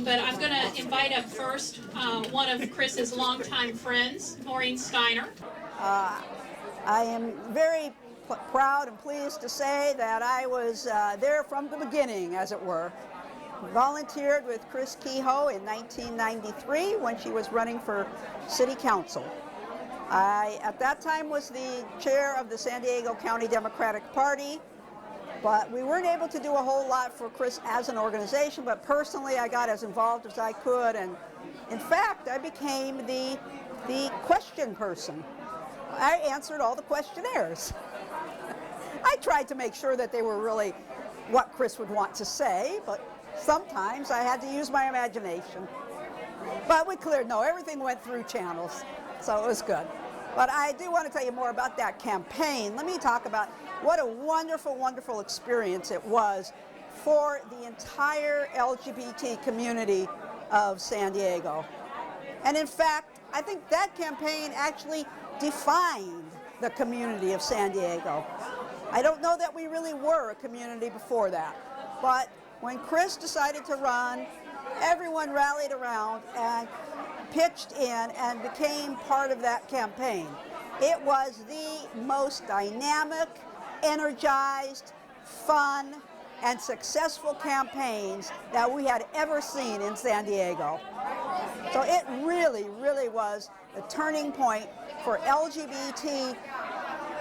But I'm going to invite up first one of Chris's longtime friends, Maureen Steiner. I am very proud and pleased to say that I was there from the beginning, as it were. Volunteered with Chris Kehoe in 1993 when she was running for City Council. I, at that time, was the chair of the San Diego County Democratic Party. But we weren't able to do a whole lot for Chris as an organization, but personally I got as involved as I could, and in fact I became the question person. I answered all the questionnaires. I tried to make sure that they were really what Chris would want to say, but sometimes I had to use my imagination. But we cleared, no, everything went through channels, so it was good. But I do want to tell you more about that campaign. Let me talk about what a wonderful, wonderful experience it was for the entire LGBT community of San Diego. And in fact, I think that campaign actually defined the community of San Diego. I don't know that we really were a community before that, but when Chris decided to run, everyone rallied around and pitched in and became part of that campaign. It was the most dynamic, energized, fun, and successful campaigns that we had ever seen in San Diego. So it really, really was a turning point for LGBT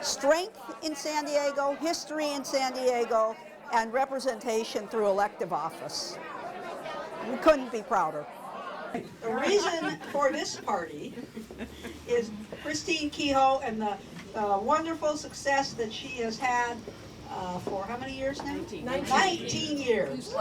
strength in San Diego, history in San Diego, and representation through elective office. We couldn't be prouder. The reason for this party is Christine Kehoe and the wonderful success that she has had for how many years now? 19 years.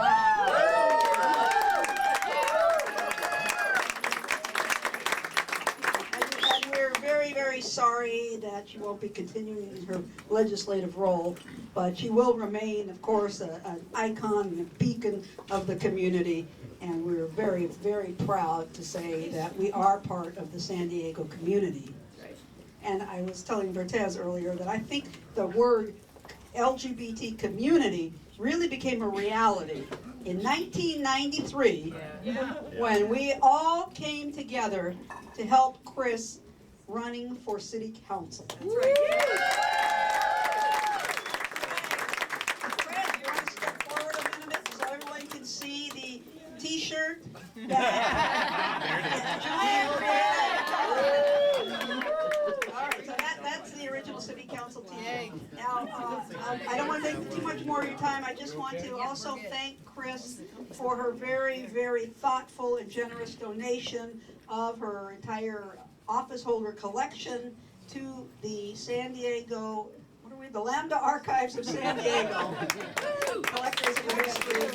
And we're very, very sorry that she won't be continuing in her legislative role, but she will remain, of course, an icon and a beacon of the community. And we're very, very proud to say that we are part of the San Diego community. And I was telling Vertez earlier that I think the word LGBT community really became a reality in 1993 when we all came together to help Chris running for City Council. That's right. Fred, you want to step forward a minute so everyone can see the T-shirt? That's the original City Council T-shirt. Now, I don't want to take too much more of your time. I just want to also thank Chris for her very, very thoughtful and generous donation of her entire office holder collection to the San Diego, the Lambda Archives of San Diego. Collectors of History.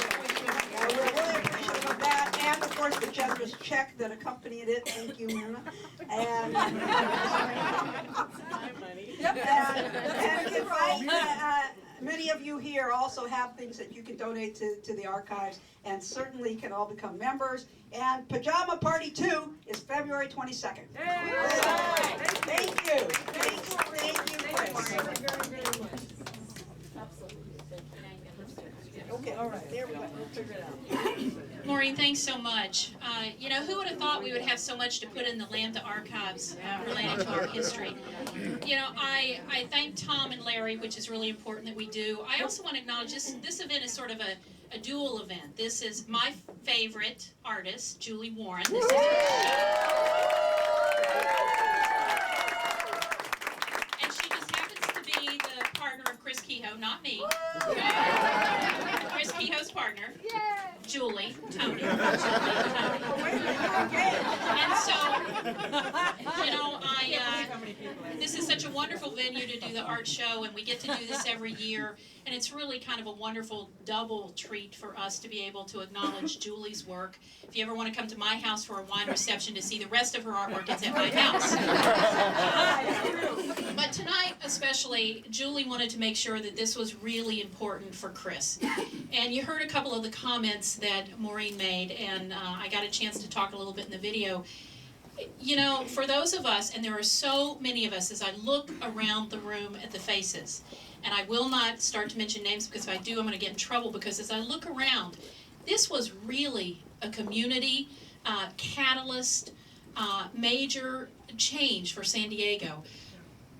We're really appreciative of that, and of course the generous check that accompanied it. Thank you, Myrna. And many of you here also have things that you can donate to the archives, and certainly can all become members. And Pajama Party 2 is February 22nd. Thank you. Thank you, Chris. Okay, all right, there we go. We'll figure it out. Maureen, thanks so much. You know, who would have thought we would have so much to put in the Lambda archives related to our history? You know, I thank Tom and Larry, which is really important that we do. I also want to acknowledge this event is sort of a dual event. This is my favorite artist, Julie Warren. This is not me. Chris Kehoe's partner, Julie, Tony. And so, you know, this is such a wonderful venue to do the art show, and we get to do this every year, and it's really kind of a wonderful double treat for us to be able to acknowledge Julie's work. If you ever want to come to my house for a wine reception to see the rest of her artwork, it's at my house. But tonight, especially, Julie wanted to make sure that this was really important for Chris. And you heard a couple of the comments that Maureen made, and I got a chance to talk a little bit in the video. You know, for those of us, and there are so many of us, as I look around the room at the faces, and I will not start to mention names because if I do, I'm going to get in trouble, because as I look around, this was really a community catalyst, major change for San Diego.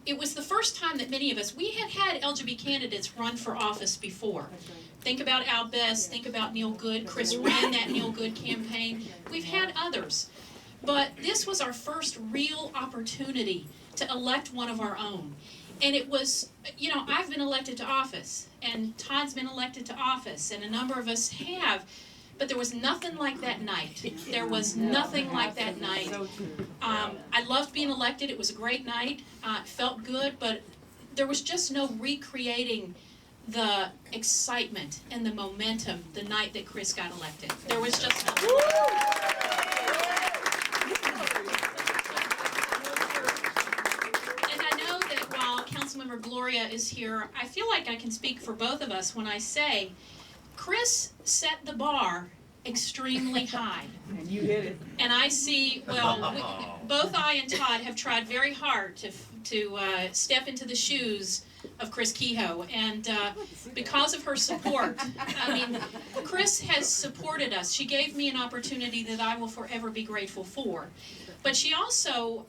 It was the first time that many of us, we had had LGBT candidates run for office before. Think about Al Best, think about Neil Good. Chris ran that Neil Good campaign. We've had others. But this was our first real opportunity to elect one of our own. And it was, you know, I've been elected to office, and Todd's been elected to office, and a number of us have. But there was nothing like that night. There was nothing like that night. I loved being elected. It was a great night. It felt good, but there was just no recreating the excitement and the momentum the night that Chris got elected. There was just nothing. And I know that while Councilmember Gloria is here, I feel like I can speak for both of us when I say Chris set the bar extremely high. And you hit it. And I see, well, both I and Todd have tried very hard to step into the shoes of Chris Kehoe. And because of her support, I mean, Chris has supported us. She gave me an opportunity that I will forever be grateful for. But she also,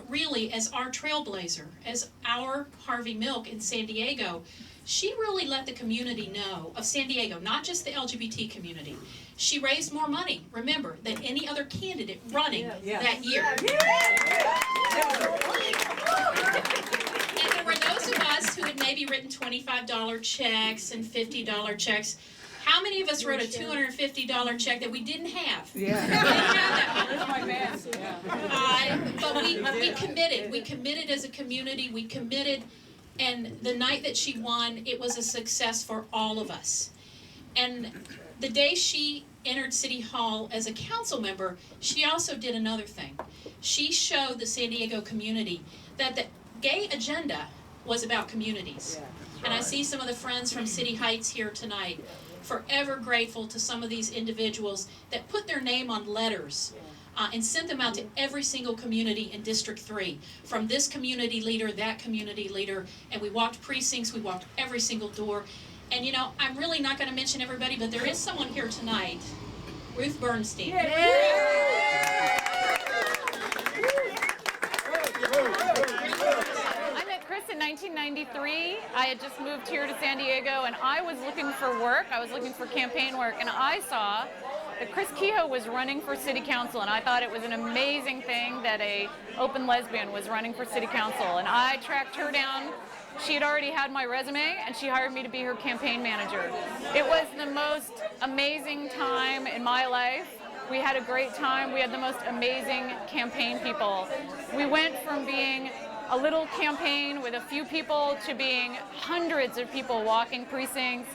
really, as our trailblazer, as our Harvey Milk in San Diego, she really let the community know of San Diego, not just the LGBT community. She raised more money, remember, than any other candidate running that year. And there were those of us who had maybe written $25 checks and $50 checks. How many of us wrote a $250 check that we didn't have? Yeah. We didn't have that. That's my man. But we committed. We committed as a community. We committed. And the night that she won, it was a success for all of us. And the day she entered City Hall as a council member, she also did another thing. She showed the San Diego community that the gay agenda was about communities. And I see some of the friends from City Heights here tonight. Forever grateful to some of these individuals that put their name on letters and sent them out to every single community in District 3. From this community leader, that community leader, and we walked precincts, we walked every single door. And you know, I'm really not going to mention everybody, but there is someone here tonight, Ruth Bernstein. I met Chris in 1993. I had just moved here to San Diego, and I was looking for work. I was looking for campaign work, and I saw that Chris Kehoe was running for city council, and I thought it was an amazing thing that a open lesbian was running for city council. And I tracked her down. She had already had my resume, and she hired me to be her campaign manager. It was the most amazing time in my life. We had a great time. We had the most amazing campaign people. We went from being a little campaign with a few people to being hundreds of people walking precincts,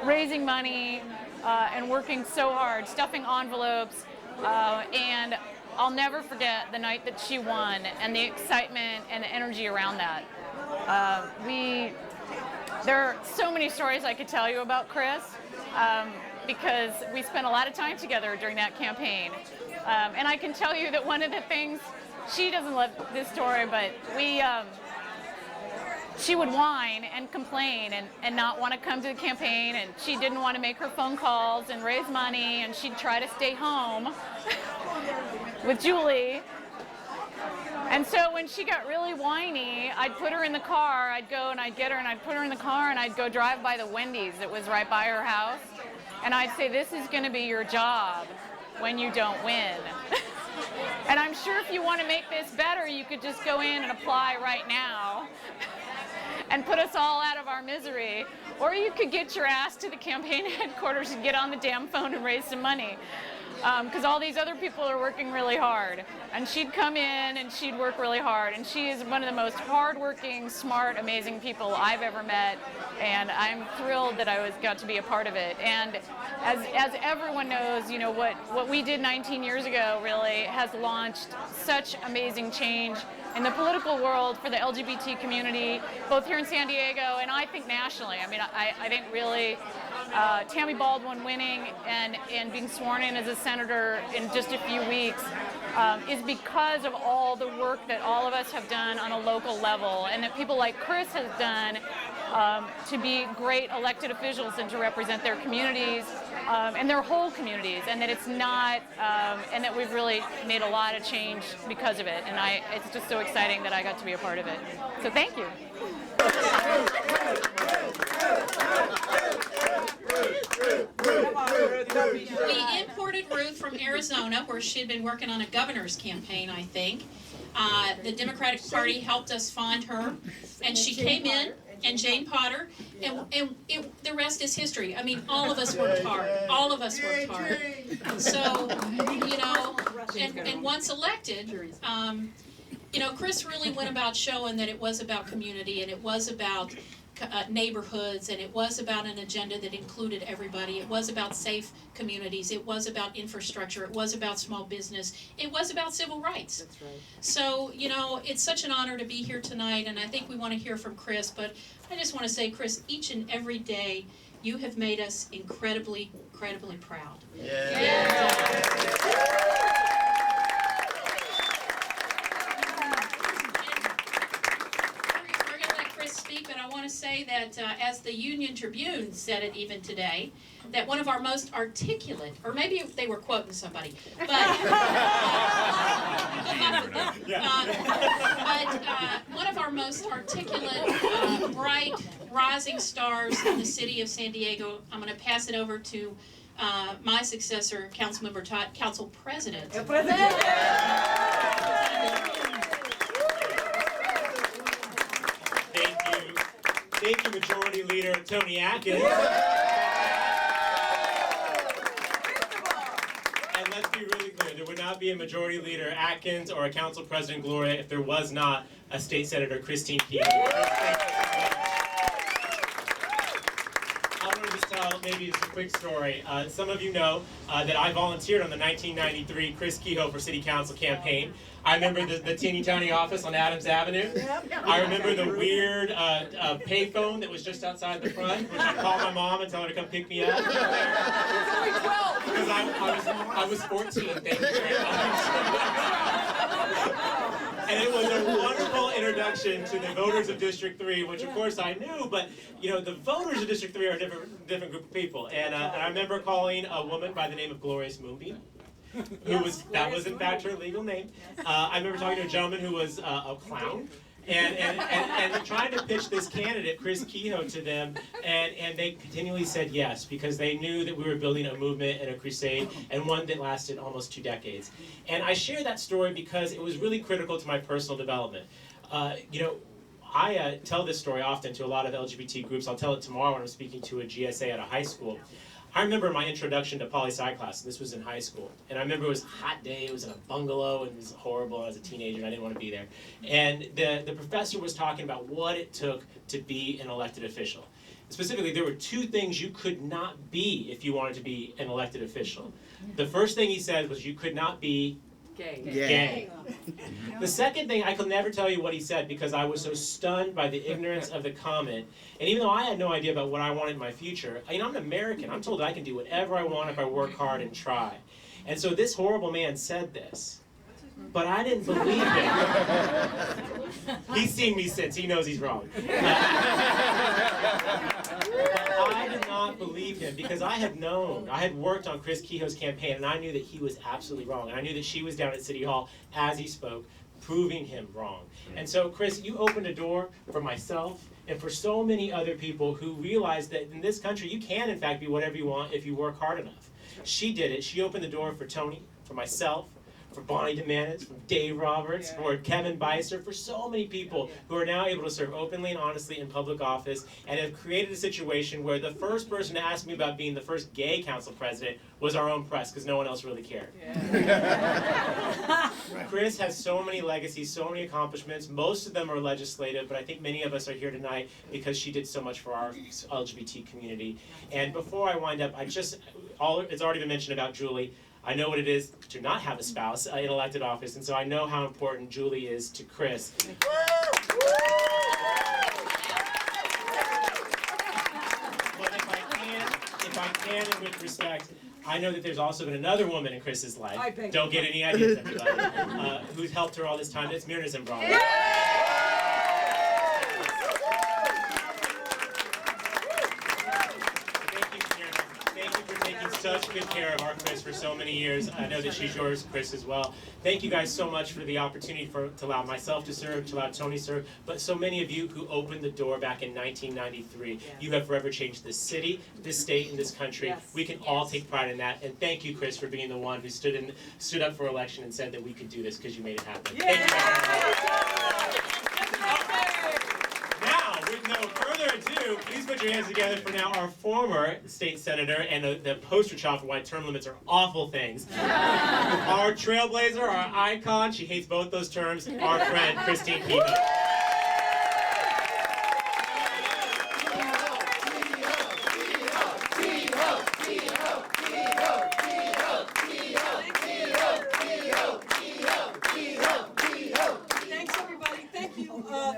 raising money, and working so hard, stuffing envelopes, and I'll never forget the night that she won and the excitement and the energy around that. There are so many stories I could tell you about Chris because we spent a lot of time together during that campaign. And I can tell you that one of the things, she doesn't love this story, but she would whine and complain and not want to come to the campaign, and she didn't want to make her phone calls and raise money, and she'd try to stay home with Julie. And so when she got really whiny, I'd put her in the car, I'd go and I'd get her and I'd put her in the car and I'd go drive by the Wendy's that was right by her house. And I'd say, this is going to be your job when you don't win. And I'm sure if you want to make this better, you could just go in and apply right now. and put us all out of our misery, or you could get your ass to the campaign headquarters and get on the damn phone and raise some money. Because all these other people are working really hard. And she'd come in and she'd work really hard. And she is one of the most hardworking, smart, amazing people I've ever met. And I'm thrilled that I got to be a part of it. And as everyone knows, you know, what we did 19 years ago really has launched such amazing change in the political world for the LGBT community, both here in San Diego and I think nationally. I mean, I think really Tammy Baldwin winning and being sworn in as a senator in just a few weeks is because of all the work that all of us have done on a local level, and that people like Chris has done to be great elected officials and to represent their communities and their whole communities, and that it's not, and that we've really made a lot of change because of it. And it's just so exciting that I got to be a part of it. So thank you. We imported Ruth from Arizona, where she had been working on a governor's campaign, I think. The Democratic Party helped us find her, and she came in, and Jane Potter, and the rest is history. I mean, all of us worked hard. All of us worked hard. So, you know, and once elected, you know, Chris really went about showing that it was about community, and it was about neighborhoods, and it was about an agenda that included everybody. It was about safe communities. It was about infrastructure. It was about small business. It was about civil rights. That's right. So, you know, it's such an honor to be here tonight, and I think we want to hear from Chris, but I just want to say, Chris, each and every day you have made us incredibly, incredibly proud. But I want to say that as the Union Tribune said it even today, that one of our most articulate, or maybe they were quoting somebody, but one of our most articulate, bright, rising stars in the city of San Diego. I'm going to pass it over to my successor, Councilmember Todd, Council President. Thank you, Majority Leader Tony Atkins. And let's be really clear, there would not be a Majority Leader Atkins or a Council President Gloria if there was not a State Senator Christine Kehoe. I want to just tell maybe just a quick story. Some of you know that I volunteered on the 1993 Chris Kehoe for City Council campaign. I remember the teeny tiny office on Adams Avenue. I remember the weird payphone that was just outside the front, which I called my mom and tell her to come pick me up. Because I was 14, thank you very much. And it was a wonderful introduction to the voters of District 3, which of course I knew, but you know, the voters of District 3 are a different group of people. And I remember calling a woman by the name of Glorious Moonbeam. That was in fact her legal name. I remember talking to a gentleman who was a clown, and trying to pitch this candidate, Chris Kehoe, to them, and they continually said yes, because they knew that we were building a movement and a crusade, and one that lasted almost 2 decades. And I share that story because it was really critical to my personal development. You know, I tell this story often to a lot of LGBT groups. I'll tell it tomorrow when I'm speaking to a GSA at a high school. I remember my introduction to poli-sci class, and this was in high school. And I remember it was a hot day, it was in a bungalow, and it was horrible. I was a teenager, and I didn't want to be there. And the professor was talking about what it took to be an elected official. Specifically, there were 2 things you could not be if you wanted to be an elected official. The first thing he said was you could not be gay. The second thing, I could never tell you what he said because I was so stunned by the ignorance of the comment. And even though I had no idea about what I wanted in my future, you know, I'm an American. I'm told I can do whatever I want if I work hard and try. And so this horrible man said this, but I didn't believe him. He's seen me since. He knows he's wrong. I did not believe him because I had worked on Chris Kehoe's campaign, and I knew that he was absolutely wrong. And I knew that she was down at City Hall as he spoke, proving him wrong. And so, Chris, you opened a door for myself and for so many other people who realized that in this country you can, in fact, be whatever you want if you work hard enough. She did it. She opened the door for Tony, for myself, for Bonnie DeManis, for Dave Roberts, for Kevin Beiser, for so many people who are now able to serve openly and honestly in public office and have created a situation where the first person to ask me about being the first gay council president was our own press, because no one else really cared. Chris has so many legacies, so many accomplishments. Most of them are legislative, but I think many of us are here tonight because she did so much for our LGBT community. And before I wind up, it's already been mentioned about Julie. I know what it is to not have a spouse in elected office, and so I know how important Julie is to Chris. But if I can, and with respect, I know that there's also been another woman in Chris's life. Don't get any ideas, everybody. Who's helped her all this time. That's Myrna Zimbrano. Such good care of our Chris for so many years. I know that she's yours, Chris, as well. Thank you guys so much for the opportunity to allow myself to serve, to allow Tony to serve, but so many of you who opened the door back in 1993. Yes. You have forever changed this city, this state, and this country. Yes. We can all take pride in that. And thank you, Chris, for being the one who stood up for election and said that we could do this because you made it happen. Yeah. Thank you. With no further ado, please put your hands together for now our former state senator and the poster child for why term limits are awful things. Our trailblazer, our icon, she hates both those terms, our friend Christine Kehoe.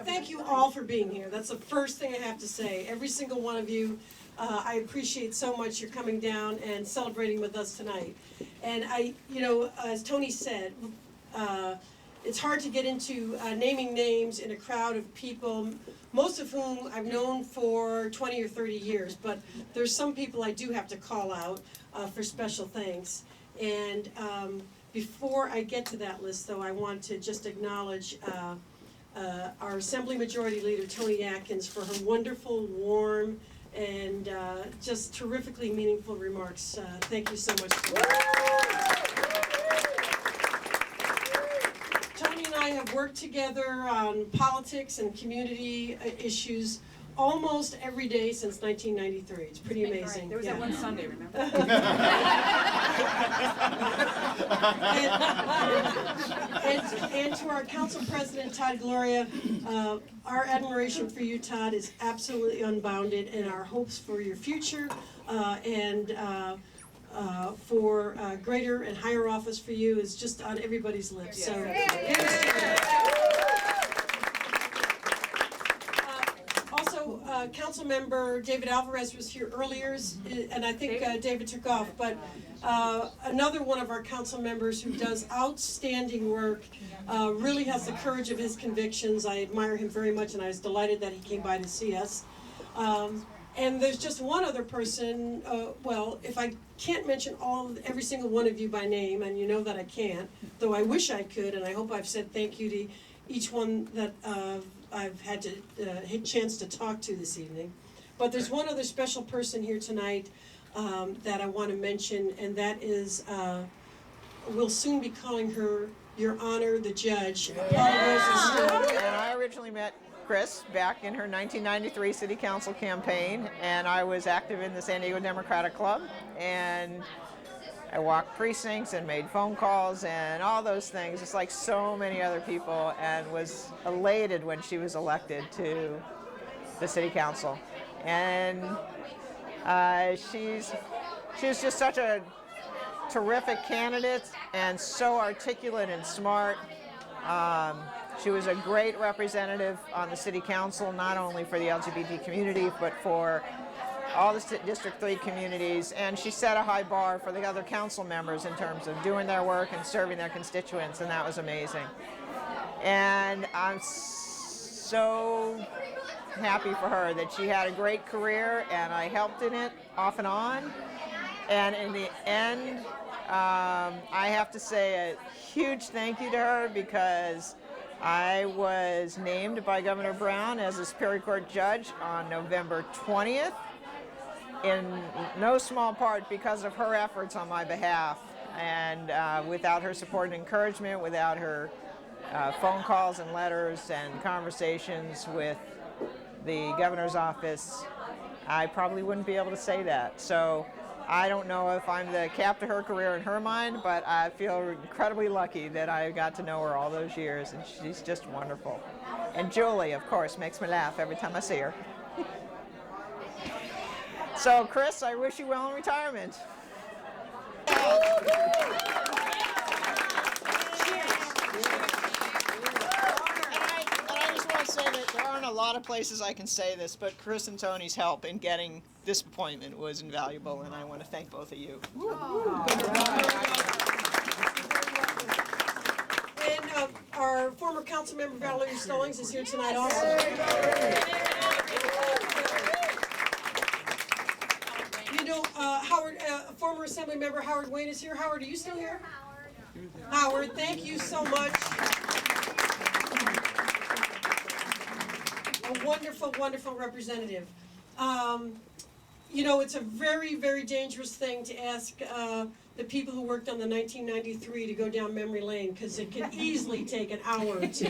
Thank you all for being here. That's the first thing I have to say. Every single one of you, I appreciate so much you're coming down and celebrating with us tonight. And as Tony said, it's hard to get into naming names in a crowd of people, most of whom I've known for 20 or 30 years, but there's some people I do have to call out for special thanks. And before I get to that list, though, I want to just acknowledge our Assembly Majority Leader, Tony Atkins, for her wonderful, warm, and just terrifically meaningful remarks. Thank you so much. Tony and I have worked together on politics and community issues almost every day since 1993. It's pretty amazing. Right. There was that one Sunday, remember? and to our council president, Todd Gloria, our admiration for you, Todd, is absolutely unbounded, and our hopes for your future and for greater and higher office for you is just on everybody's lips. So, Council member David Alvarez was here earlier, and I think David took off, but another one of our council members who does outstanding work, really has the courage of his convictions. I admire him very much, and I was delighted that he came by to see us. And there's just one other person, well, if I can't mention every single one of you by name, and you know that I can't, though I wish I could, and I hope I've said thank you to each one that I've had to a chance to talk to this evening. But there's one other special person here tonight that I want to mention, and that is, we'll soon be calling her Your Honor, the Judge. And I originally met Chris back in her 1993 City Council campaign, and I was active in the San Diego Democratic Club, and I walked precincts and made phone calls and all those things, just like so many other people, and was elated when she was elected to the City Council. And she was just such a terrific candidate and so articulate and smart. She was a great representative on the City Council, not only for the LGBT community, but for all the District 3 communities, and she set a high bar for the other council members in terms of doing their work and serving their constituents, and that was amazing. And I'm so happy for her that she had a great career, and I helped in it off and on. And in the end, I have to say a huge thank you to her, because I was named by Governor Brown as a Superior Court judge on November 20th, in no small part because of her efforts on my behalf. And without her support and encouragement, without her phone calls and letters and conversations with the governor's office, I probably wouldn't be able to say that. So I don't know if I'm the cap to her career in her mind, but I feel incredibly lucky that I got to know her all those years, and she's just wonderful. And Julie, of course, makes me laugh every time I see her. So, Chris, I wish you well in retirement. And I just want to say that there aren't a lot of places I can say this, but Chris and Tony's help in getting this appointment was invaluable, and I want to thank both of you. And our former council member Valerie Stallings is here tonight also. You know, Howard, former Assembly member Howard Wayne is here. Howard, are you still here? Howard, thank you so much. A wonderful, wonderful representative. You know, it's a very, very dangerous thing to ask the people who worked on the 1993 to go down memory lane, because it can easily take an hour or two.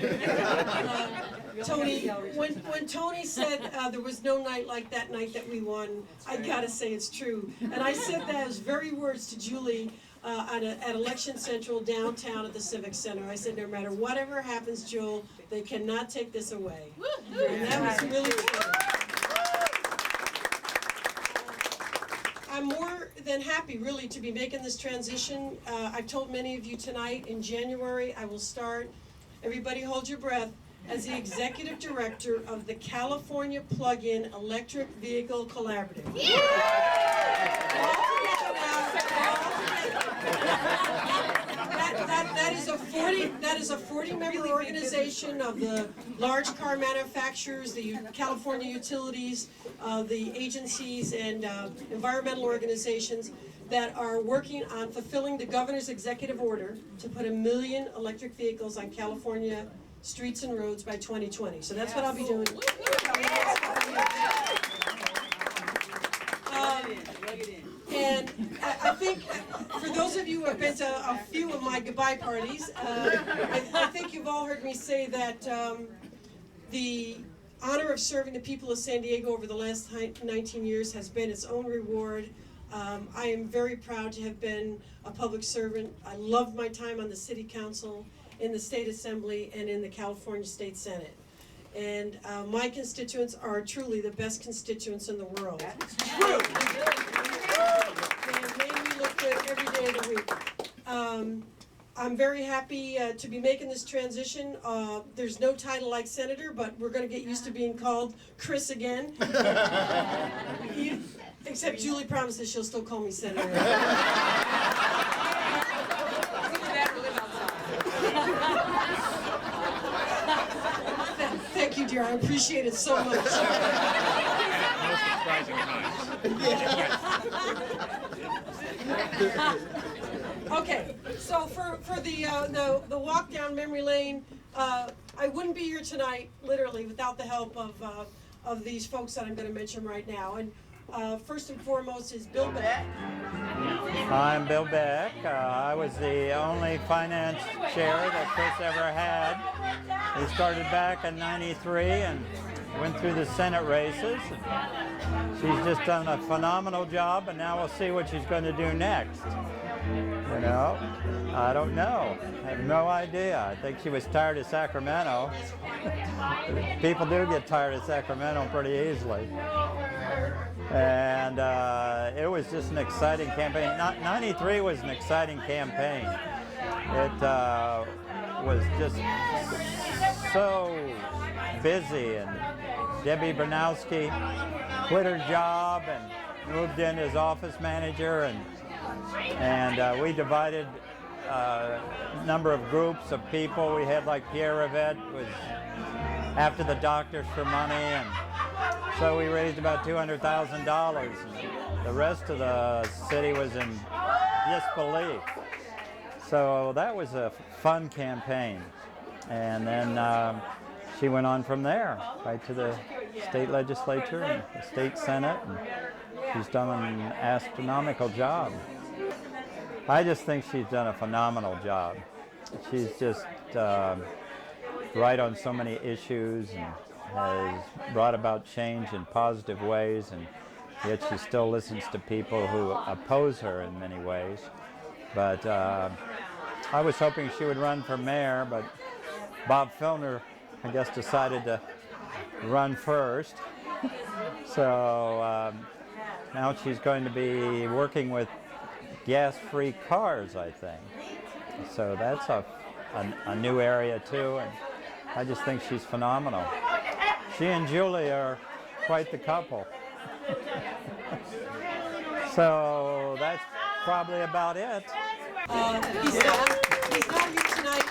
Tony, when Tony said there was no night like that night that we won, I gotta say it's true. And I said those very words to Julie at Election Central downtown at the Civic Center. I said, no matter whatever happens, Joel, they cannot take this away. And that was really true. I'm more than happy, really, to be making this transition. I've told many of you tonight, in January, I will start, everybody hold your breath, as the Executive Director of the California Plug-in Electric Vehicle Collaborative. That is a 40-member organization of the large car manufacturers, the California utilities, the agencies, and environmental organizations that are working on fulfilling the governor's executive order to put 1 million electric vehicles on California streets and roads by 2020. So that's what I'll be doing. And I think for those of you who have been to a few of my goodbye parties, I think you've all heard me say that the honor of serving the people of San Diego over the last 19 years has been its own reward. I am very proud to have been a public servant. I love my time on the City Council, in the State Assembly, and in the California State Senate. And my constituents are truly the best constituents in the world. That's true. They have made me look good every day of the week. I'm very happy to be making this transition. There's no title like senator, but we're going to get used to being called Chris again. Except Julie promises she'll still call me senator. Thank you, dear. I appreciate it so much. Most surprising times. Okay, so for the walk down memory lane, I wouldn't be here tonight, literally, without the help of these folks that I'm going to mention right now. And first and foremost is Bill Beck. I'm Bill Beck. I was the only finance chair that Chris ever had. He started back in '93 and went through the Senate races. She's just done a phenomenal job, and now we'll see what she's going to do next. You know, I don't know. I have no idea. I think she was tired of Sacramento. People do get tired of Sacramento pretty easily. And it was just an exciting campaign. 93 was an exciting campaign. It was just so busy, and Debbie Bernowski quit her job and moved in as office manager, and we divided a number of groups of people. We had, like, Pierre Rivette was after the doctors for money, and so we raised about $200,000. The rest of the city was in disbelief. So that was a fun campaign. And then she went on from there, right to the state legislature and the state senate. And she's done an astronomical job. I just think she's done a phenomenal job. She's just right on so many issues and has brought about change in positive ways, and yet she still listens to people who oppose her in many ways. But I was hoping she would run for mayor, but Bob Filner, I guess, decided to run first. So now she's going to be working with gas-free cars, I think. So that's a new area too, and I just think she's phenomenal. She and Julie are quite the couple. So that's probably about it. He's not here tonight,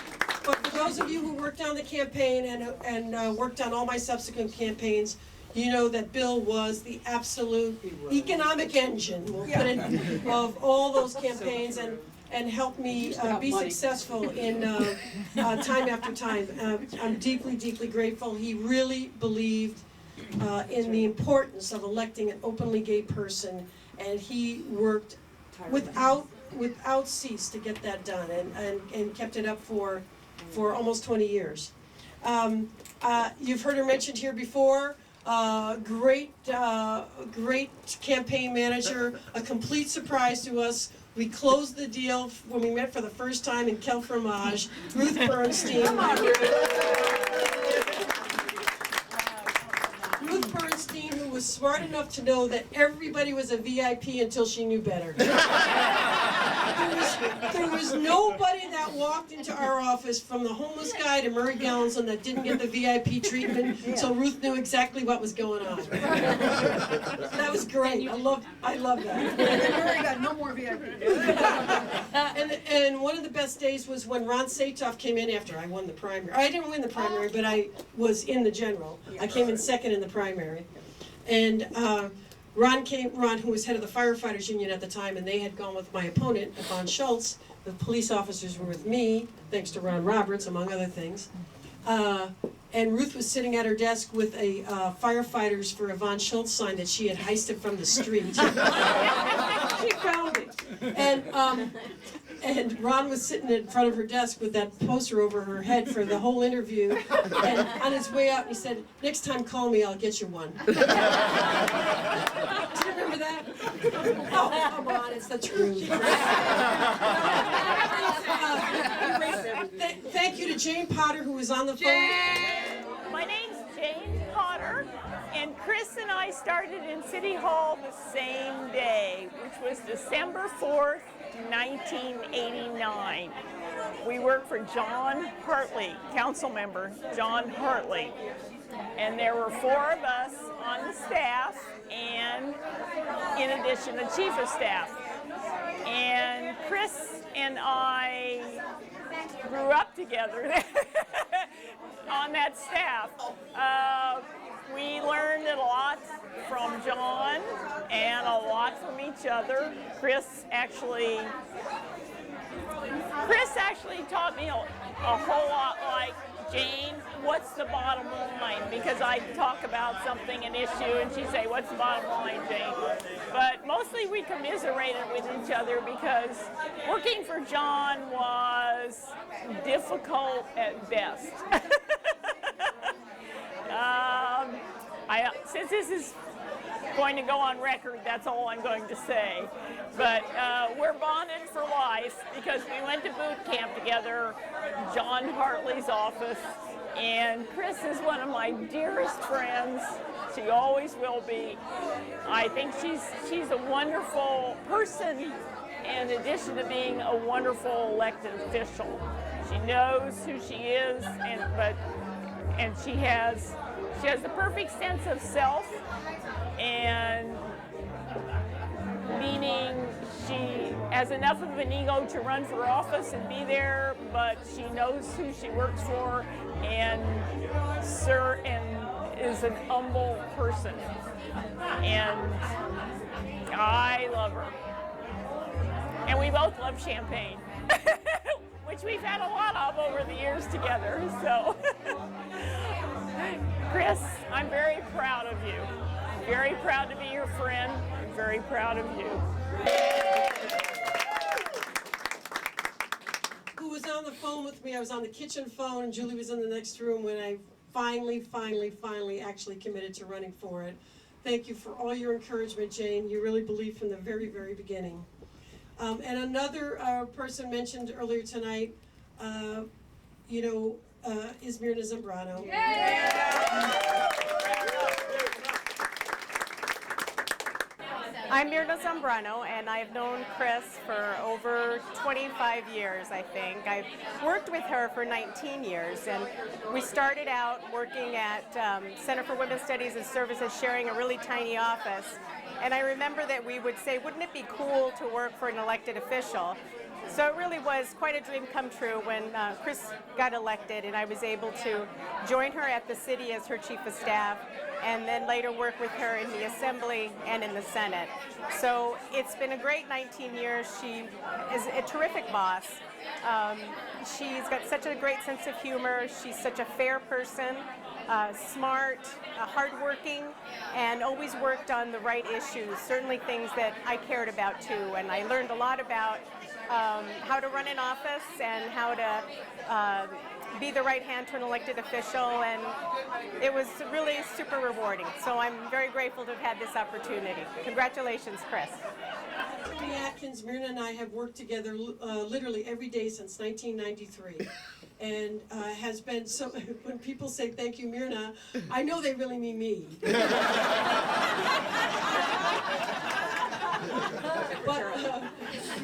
but for those of you who worked on the campaign and worked on all my subsequent campaigns, you know that Bill was the absolute economic engine, we'll put it, of all those campaigns and helped me be successful in time after time. I'm deeply, deeply grateful. He really believed in the importance of electing an openly gay person, and he worked without cease to get that done, and kept it up for almost 20 years. You've heard her mentioned here before. Great campaign manager, a complete surprise to us. We closed the deal when we met for the first time in Kel Fromage. Ruth Bernstein. Ruth Bernstein, who was smart enough to know that everybody was a VIP until she knew better. There was nobody that walked into our office, from the homeless guy to Murray Gallinson, that didn't get the VIP treatment, so Ruth knew exactly what was going on. That was great. I love that. Murray got no more VIP. And one of the best days was when Ron Satoff came in after I won the primary. I didn't win the primary, but I was in the general. I came in second in the primary. And Ron, who was head of the firefighters union at the time, and they had gone with my opponent, Yvonne Schultz. The police officers were with me, thanks to Ron Roberts, among other things. And Ruth was sitting at her desk with a firefighters for Yvonne Schultz sign that she had heisted from the street. She found it. And Ron was sitting in front of her desk with that poster over her head for the whole interview. And on his way out, he said, "Next time, call me, I'll get you one." Do you remember that? Oh, come on, it's the truth. Thank you to Jane Potter, who was on the phone. My name's Jane Potter, and Chris and I started in City Hall the same day, which was December 4th, 1989. We worked for John Hartley, council member John Hartley, and there were 4 of us on the staff, and in addition, the chief of staff. And Chris and I grew up together on that staff. We learned a lot from John and a lot from each other. Chris actually taught me a whole lot, like, Jane, what's the bottom line? Because I'd talk about something, an issue, and she'd say, what's the bottom line, Jane? But mostly we commiserated with each other because working for John was difficult at best. Since this is going to go on record, that's all I'm going to say. But we're bonded for life because we went to boot camp together, John Hartley's office, and Chris is one of my dearest friends. She always will be. I think she's a wonderful person in addition to being a wonderful elected official. She knows who she is, and she has the perfect sense of self, and meaning she has enough of an ego to run for office and be there, but she knows who she works for, and is an humble person. And I love her. And we both love champagne, which we've had a lot of over the years together, so. Chris, I'm very proud of you. Very proud to be your friend. I'm very proud of you. on the phone with me. I was on the kitchen phone, and Julie was in the next room when I finally actually committed to running for it. Thank you for all your encouragement, Jane. You really believed from the very, very beginning. And another person mentioned earlier tonight, is Myrna Zambrano. I'm Myrna Zambrano, and I've known Chris for over 25 years, I think. I've worked with her for 19 years, and we started out working at Center for Women's Studies and Services, sharing a really tiny office. And I remember that we would say, wouldn't it be cool to work for an elected official? So it really was quite a dream come true when Chris got elected, and I was able to join her at the city as her chief of staff, and then later work with her in the Assembly and in the Senate. So it's been a great 19 years. She is a terrific boss. She's got such a great sense of humor. She's such a fair person, smart, hardworking, and always worked on the right issues, certainly things that I cared about too. And I learned a lot about how to run an office and how to be the right hand to an elected official, and it was really super rewarding. So I'm very grateful to have had this opportunity. Congratulations, Chris. Mary Atkins, Myrna and I have worked together literally every day since 1993. And has been so, when people say thank you, Myrna, I know they really mean me.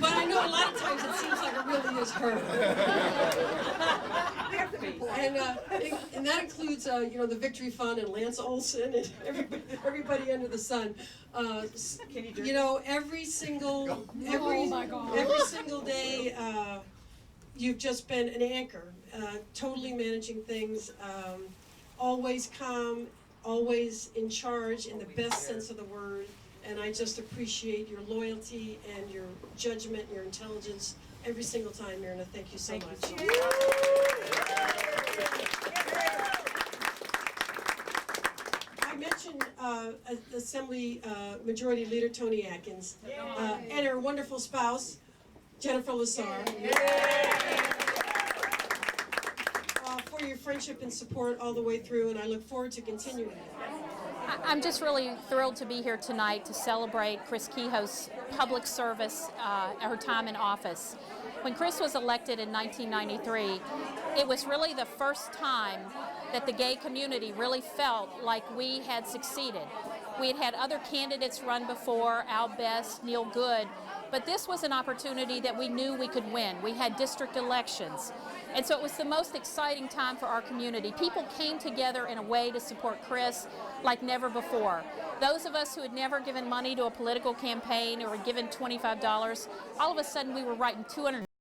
But I know a lot of times it seems like it really is her. And that includes, the Victory Fund and Lance Olson and everybody under the sun. Every single day, you've just been an anchor, totally managing things, always calm, always in charge in the best sense of the word. And I just appreciate your loyalty and your judgment, your intelligence every single time, Myrna. Thank you so much. I mentioned Assembly Majority Leader Toni Atkins and her wonderful spouse, Jennifer Lassar, for your friendship and support all the way through, and I look forward to continuing. I'm just really thrilled to be here tonight to celebrate Chris Kehoe's public service, her time in office. When Chris was elected in 1993, it was really the first time that the gay community really felt like we had succeeded. We had had other candidates run before, Al Best, Neil Good, but this was an opportunity that we knew we could win. We had district elections. And so it was the most exciting time for our community. People came together in a way to support Chris like never before. Those of us who had never given money to a political campaign or had given $25, all of a sudden we were writing $200